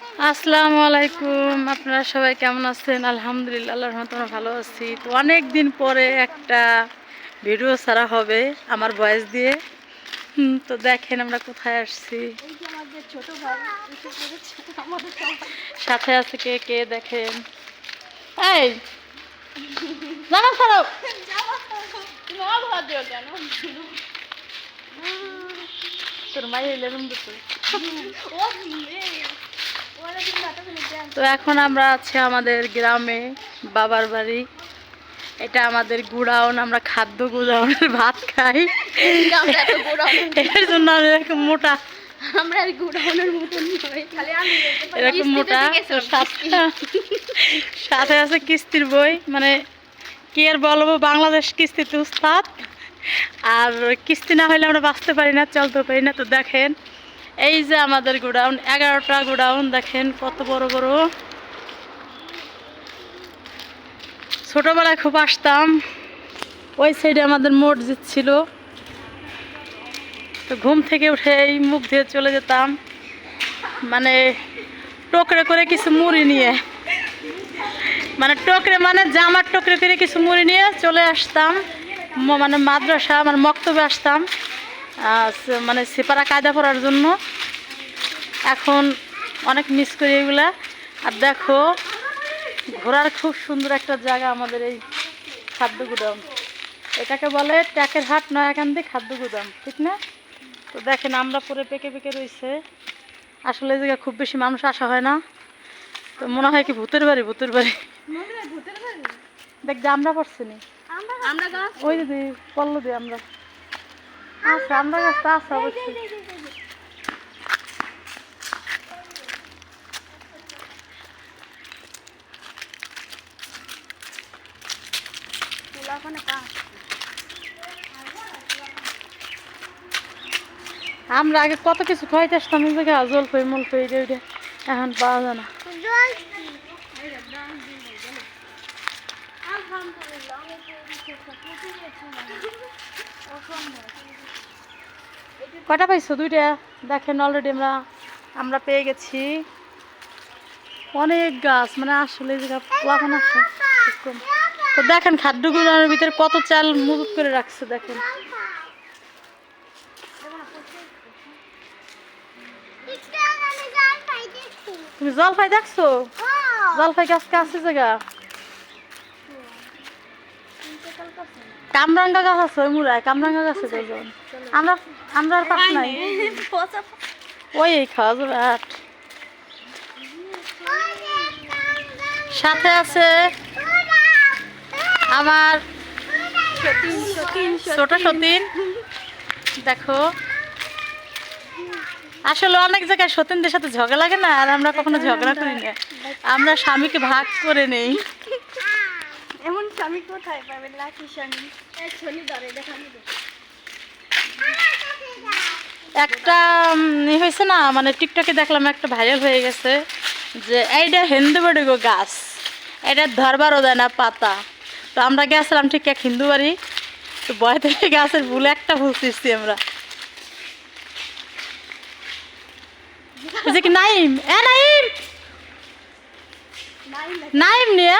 আসসালামু আলাইকুম। আপনারা সবাই কেমন আছেন? আলহামদুলিল্লাহ, আল্লাহর রহমতে আমরা ভালো আছি। তো অনেক দিন পরে একটা ভিডিও ছাড়া হবে আমার ভয়েস দিয়ে। তো দেখেন আমরা কোথায় আসছি। সাথে আছে কে কে দেখেন। এই জামা ছাড়ো। তোর মায়ের এলেন দুটো। তো এখন আমরা আছি আমাদের গ্রামে, বাবার বাড়ি। এটা আমাদের গুড়াউন, আমরা খাদ্য গুড়াউনের ভাত খাই, এর জন্য আমি এরকম মোটা। আমরা গুড়াউনের মতন এরকম মোটা। সাথে আছে কিস্তির বই, মানে কি আর বলবো, বাংলাদেশ কিস্তিতে উস্তাদ। আর কিস্তি না হলে আমরা বাঁচতে পারি না, চলতে পারি না। তো দেখেন এই যে আমাদের গোডাউন, 11টা গোডাউন দেখেন কত বড় বড়। ছোটবেলায় খুব আসতাম, ওই সাইডে আমাদের মসজিদ ছিল। তো ঘুম থেকে উঠে এই মুখ দিয়ে চলে যেতাম, মানে টোকরে করে কিছু মুড়ি নিয়ে, মানে টোকরে মানে জামার টোকরে করে কিছু মুড়ি নিয়ে চলে আসতাম, মানে মাদ্রাসা মানে মক্তবে আসতাম, মানে সেপারা কায়দা পড়ার জন্য। এখন অনেক মিস করি এগুলা। আর দেখো ঘোরার খুব সুন্দর একটা জায়গা আমাদের এই খাদ্য গুদাম। এটাকে বলে ট্যাকের হাট, নয়াকান্দি খাদ্য গুদাম, ঠিক না? তো দেখেন আমরা পরে পেকে পেকে রয়েছে। আসলে এই জায়গায় খুব বেশি মানুষ আসা হয় না, তো মনে হয় কি ভূতের বাড়ি, ভূতের বাড়ি। দেখ আমরা পড়ছি নি, ওই দিদি পড়লো দিয়ে আমরা আচ্ছা, আমরা গাছটা আছে অবশ্যই। আমরা আগে কত কিছু খাইতে আসতাম, এই জায়গায় জলপাই মলপাই ওইটা এখন পাওয়া যায় না। কটা পাইছো? 2টা। দেখেন অলরেডি আমরা পেয়ে গেছি অনেক গাছ, মানে আসলে এই জায়গা প্লাবন আছে খুব কম। তো দেখেন খাদ্যগুলোর ভিতরে কত চাল মজুত করে রাখছে দেখেন। তুমি জলপাই দেখছো? জলপাই গাছ কাছে জায়গা কামরাঙ্গা গাছ আছে, ওই মুড়ায় কামরাঙ্গা গাছে কয়জন। আমরা আমরা আর পাস নাই, ওই খাওয়া যাবে। আট সাথে আছে আমার ছোট সতীন। দেখো আসলে অনেক জায়গায় সতীনদের সাথে ঝগড়া লাগে না, আর আমরা কখনো ঝগড়া করি না, আমরা স্বামীকে ভাগ করে নেই। এমন স্বামী কোথায় পাবেন? লাকি স্বামী একটা হয়েছে না, মানে টিকটকে দেখলাম একটা ভাইরাল হয়ে গেছে যে এইটা হিন্দু বাড়ি গো গাছ, এটা ধরবারও দেয় না পাতা। তো আমরা গেছিলাম ঠিক এক হিন্দু বাড়ি, তো বয় থেকে গাছের ভুল একটা ভুল দিচ্ছি আমরা। কি নাইম, এ নাইম নাইম নিয়ে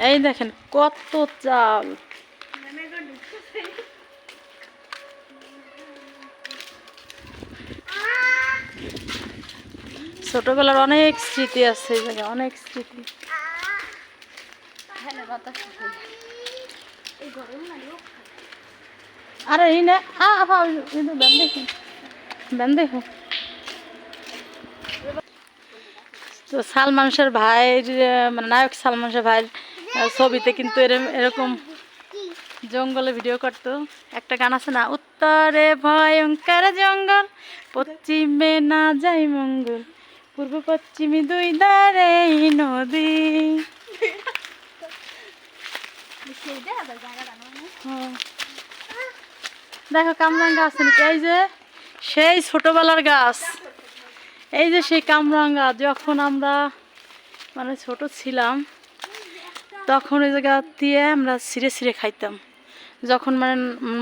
এই দেখেন কত চাল। ছোটবেলার অনেক স্মৃতি আছে এই জায়গায়, অনেক স্মৃতি। আরে এই না ব্যান দেখো। তো সালমান শাহর ভাইয়ের, মানে নায়ক সালমান শাহ ভাইয়ের ছবিতে কিন্তু এরকম জঙ্গলে ভিডিও করতো। একটা গান আছে না, উত্তরে ভয়ঙ্কর জঙ্গল, পশ্চিমে না যাই মঙ্গল, পূর্ব পশ্চিমে 2 ধারে নদী। দেখো কামরাঙ্গা আছে নাকি, এই যে সেই ছোটবেলার গাছ, এই যে সেই কামরাঙ্গা। যখন আমরা মানে ছোট ছিলাম তখন ওই জায়গা দিয়ে আমরা ছিঁড়ে ছিঁড়ে খাইতাম, যখন মানে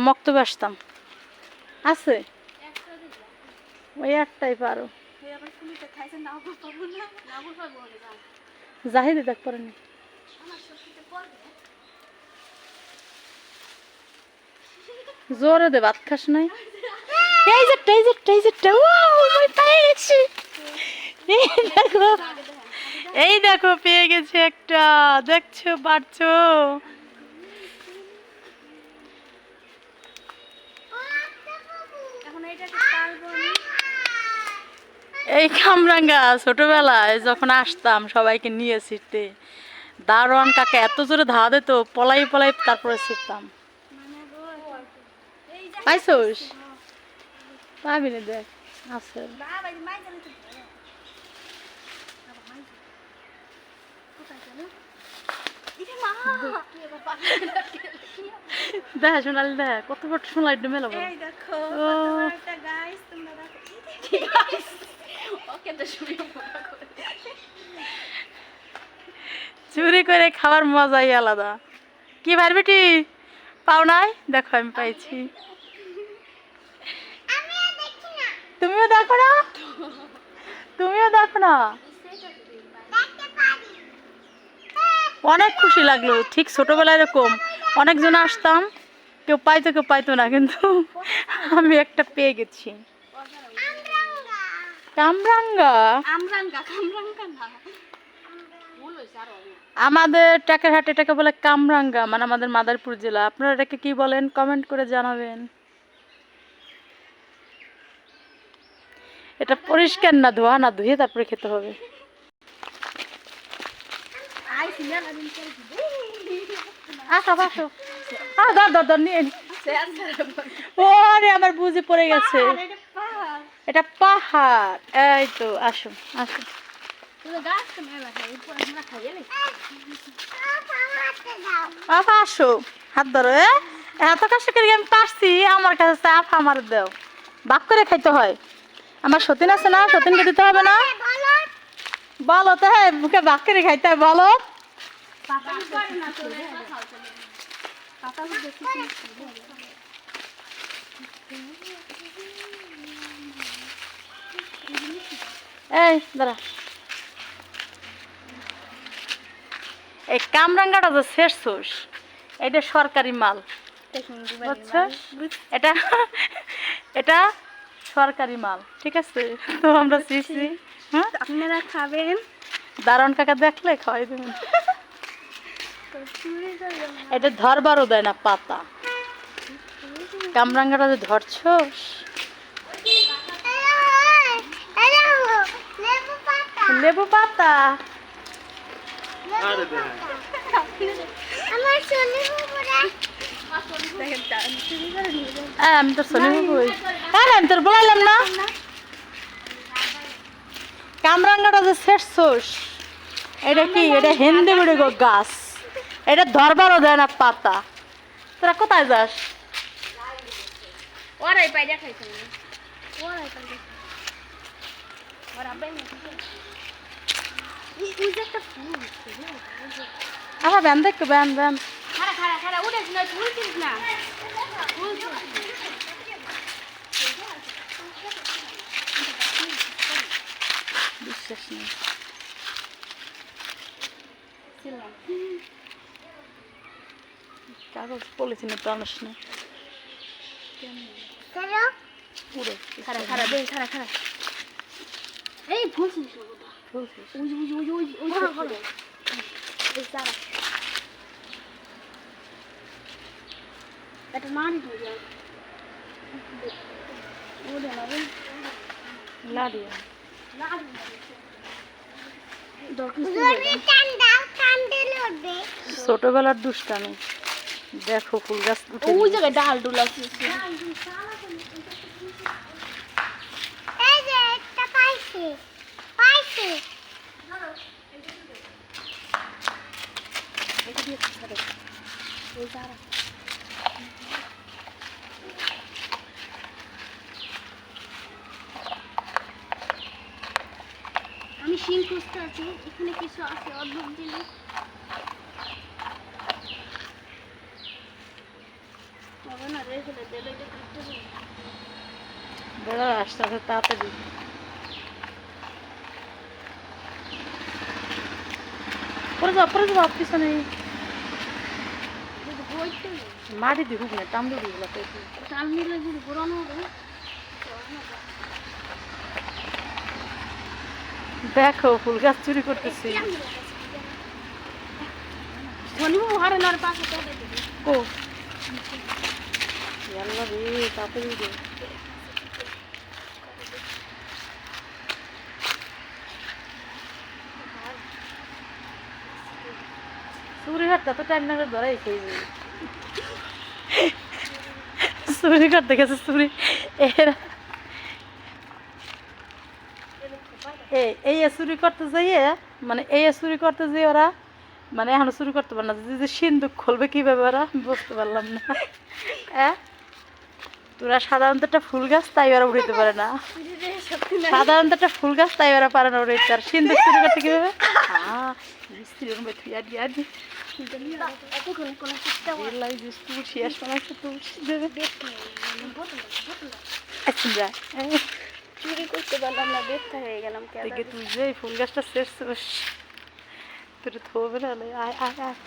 মক্তবে আসতাম। আছে ওই একটাই পারো আবার পুলিশে খাইছে নাও পাবো না নাও পাবো না জাহিদে দেখ পারেনি আমার শক্তিতে পড়বে জোরে দে ভাত খাস নাই এই যে ওয়াও মই পেয়ে গেছি এই দেখো পেয়ে গেছি একটা দেখছো পারছো এখন এইটাকে পারবো আমি এই কামরাঙ্গা ছোটবেলায় যখন আসতাম সবাইকে নিয়ে ছিটতে দারোয়ান কাকা এত জোরে ধাওয়া দিত পলাই পলাই তারপরে ছিটতাম মানে গো এই যে পাইছোস পাবি না দেখ আছে বাবা এই মাই জানে তো বাবা মাই কোথায় গেল ইরে মা তুই এবার পারবি দেখ সোনালি দেখ কত বড় সোনালি ডুমে লব এই দেখো ও। কত বড় একটা গাইস তোমরা দেখো গাইস ওকে তো শুরু করে চুরি করে খাওয়ার মজাই আলাদা কি ভাই বেটি পাও নাই দেখো আমি পাইছি তুমিও দেখো না অনেক খুশি লাগলো ঠিক ছোটবেলায় এরকম অনেকজন আসতাম কেউ পাইতো না কিন্তু আমি একটা পেয়ে গেছি কামরাঙ্গা কামরাঙ্গা না আমাদের টাকারহাট এটাকে বলে কামরাঙ্গা মানে আমাদের মাদারীপুর জেলা আপনারা এটাকে কি বলেন কমেন্ট করে জানাবেন এটা পরিষ্কার না ধোয়া না ধুয়ে তারপরে খেতে হবে আই সিনিয়র আদিন করে আসো ধর নিয়ে নি। ওরে আমার বুঝি পড়ে গেছে এটা পাহাড় এই তো আসো আপা আসো হাত ধরো এত কষ্ট করে আমি পারছি আমার কাছে চাপ আমার দাও ভাগ করে খাইতে হয় আমার সতীন আছে না সতীনকে দিতে হবে না বলো তো হ্যাঁ মুখে ভাগ করে খাইতে হয় বলো এই দাঁড়া এই কামরাঙ্গাটা যে শেষ সোস এটা সরকারি মাল বুঝছস এটা এটা সরকারি মাল ঠিক আছে তো আমরা চিছি হ্যাঁ আপনারা খাবেন দারণ কাকা দেখলে খাওয়াই দেবেন এটা ধরবারও দেয় না পাতা কামরাঙ্গাটা যে ধরছস লেবু পাতা আমি তোর শনি বাবুই আমি তোর বলাইলাম না কামরাঙ্গাটা যে শেষ সোস এটা কি এটা হেন্দে গুড়ে গো গাছ এটা ধরবারও দেয় না পাতা তোরা কোথায় যাস ওরাই পাই দেখাইছে ওরাই পাই ওরা পাই না এই যে একটা ফুল আমার ব্যান দেখো ব্যান খারা উঠেছ না ফুল কিস না ফুল বিশ্বাস নেই কাগজ পলিথিনে তো আনিস না পুরো খারা এই ফুল ছিল ওই এটা মান হয়ে লাড়িয়া ছোটবেলার দুষ্টামি দেখো ফুল গাছ উঠে ওই জায়গায় ডাল ডুল আছে আমি শিং খুঁজতে আছি এখানে কিছু আছে অদ্ভুত জিনিস হবে না রেখে দেবে বেড়া আসতে আসতে তাড়াতাড়ি। পরে যাও পিছনে মাটি দিয়ে হুক না টামড়ে দিগুলো দেখো ফুল গাছ চুরি করতেছি ও আল্লাহ রে তাড়াতাড়ি দে চুরি হাটটা তো টাইম না ধরাই খেয়ে যাবে চুরি করতে গেছে চুরি এরা এই চুরি করতে যাইয়ে মানে এই চুরি করতে যেয়ে ওরা মানে এখনো চুরি করতে পারে না যে সিন্দুক খুলবে কিভাবে ওরা বুঝতে পারলাম না হ্যাঁ তোরা সাধারণত একটা ফুল গাছ তাই ওরা উঠাইতে পারে না সাধারণত একটা ফুল গাছ তাই ওরা পারে না উঠাইতে আর সিন্দুক চুরি করতে কিভাবে হ্যাঁ মিস্ত্রি ওরম থুয়া দিয়া দি শেষ বানাচ্ছে আচ্ছা চুরি করতে পারলাম না, ব্যর্থ হয়ে গেলাম। দেখে তুই যে ফুল গাছটা শেষ তোর থবে না আয় আয় আয়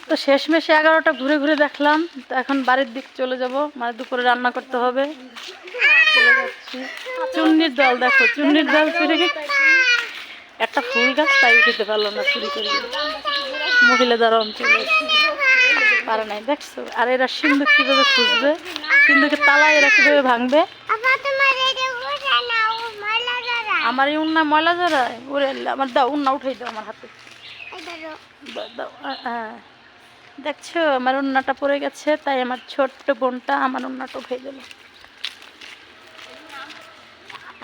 তো শেষমেশে 11টা ঘুরে ঘুরে দেখলাম তো এখন বাড়ির দিক চলে যাব মানে দুপুরে রান্না করতে হবে চলে যাচ্ছি চুন্নির দল দেখো চুন্নির দল চুরি একটা ফুল গাছ তাই উঠিতে পারলো না চুরি করে মহিলাদের অঞ্চলে পারে নাই দেখছো আর এরা সিন্ধুক কিভাবে খুঁজবে সিন্ধুকের তালা এরা কিভাবে ভাঙবে আমার এই উন্না ময়লা জড়ায় ওরে আমার দাও উন্না উঠাই দাও আমার হাতে হ্যাঁ দেখছো আমার উন্নাটা পড়ে গেছে তাই আমার ছোট্ট বোনটা আমার উন্নাটা উঠাই দিল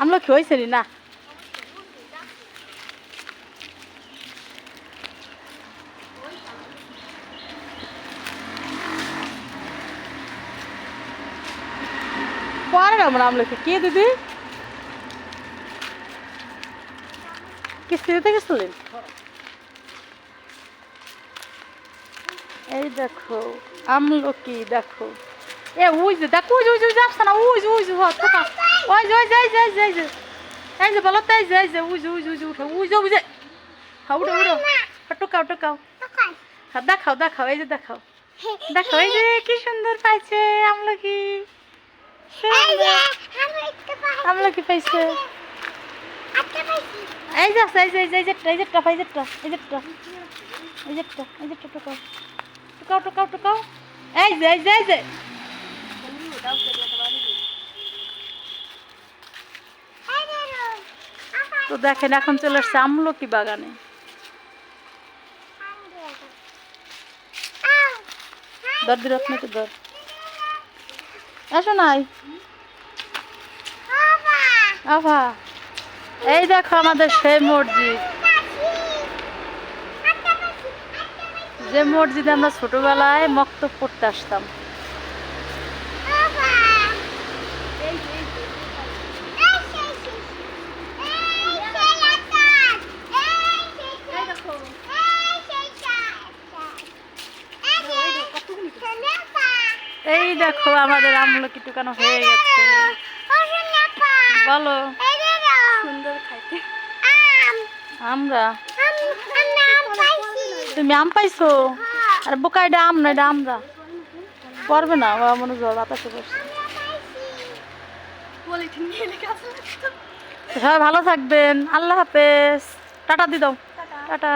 আমরা কি হয়েছে না পরে আমরা আমলকি কে দিদি কিস্তি দিতে গেছিলেন এই দেখো আমলকি দেখো এ ওই যে দেখো ওই ওই যাচ্ছে না ওই ওই ওই ওই যাই যাই যাই যাই এই যে বলো তাই যাই যে ওই ওই ওই উঠো ওই যে ওই যে হ্যাঁ উঠো উঠো টোকাও টোকাও হ্যাঁ দেখাও দেখাও এই যে দেখাও দেখো এই যে কি সুন্দর পাইছে আমলকি আমলকি পাইছে এই যে এই যে এই যে এই যেটা এই যেটা এই যেটা এই যেটা এই যেটা টোকাও টোকাও টোকাও টোকাও এই যে এই যে এই যে তো দেখেন এখন চলে আসছে আমলকি বাগানে দর দিন আপনাকে দর আসো নাই আভা এই দেখো আমাদের সেই মসজিদ যে মসজিদে আমরা ছোটবেলায় মক্তব পড়তে আসতাম এই দেখো আমাদের আমলকি টুকানো হয়ে গেছে বলো সুন্দর খাইতে আমরা তুমি আম পাইছো আর বোকা এটা আম না এটা আমরা পারবে না মনে হয় বাতাসে বসছে সবাই ভালো থাকবেন আল্লাহ হাফেজ টাটা দি দাও টাটা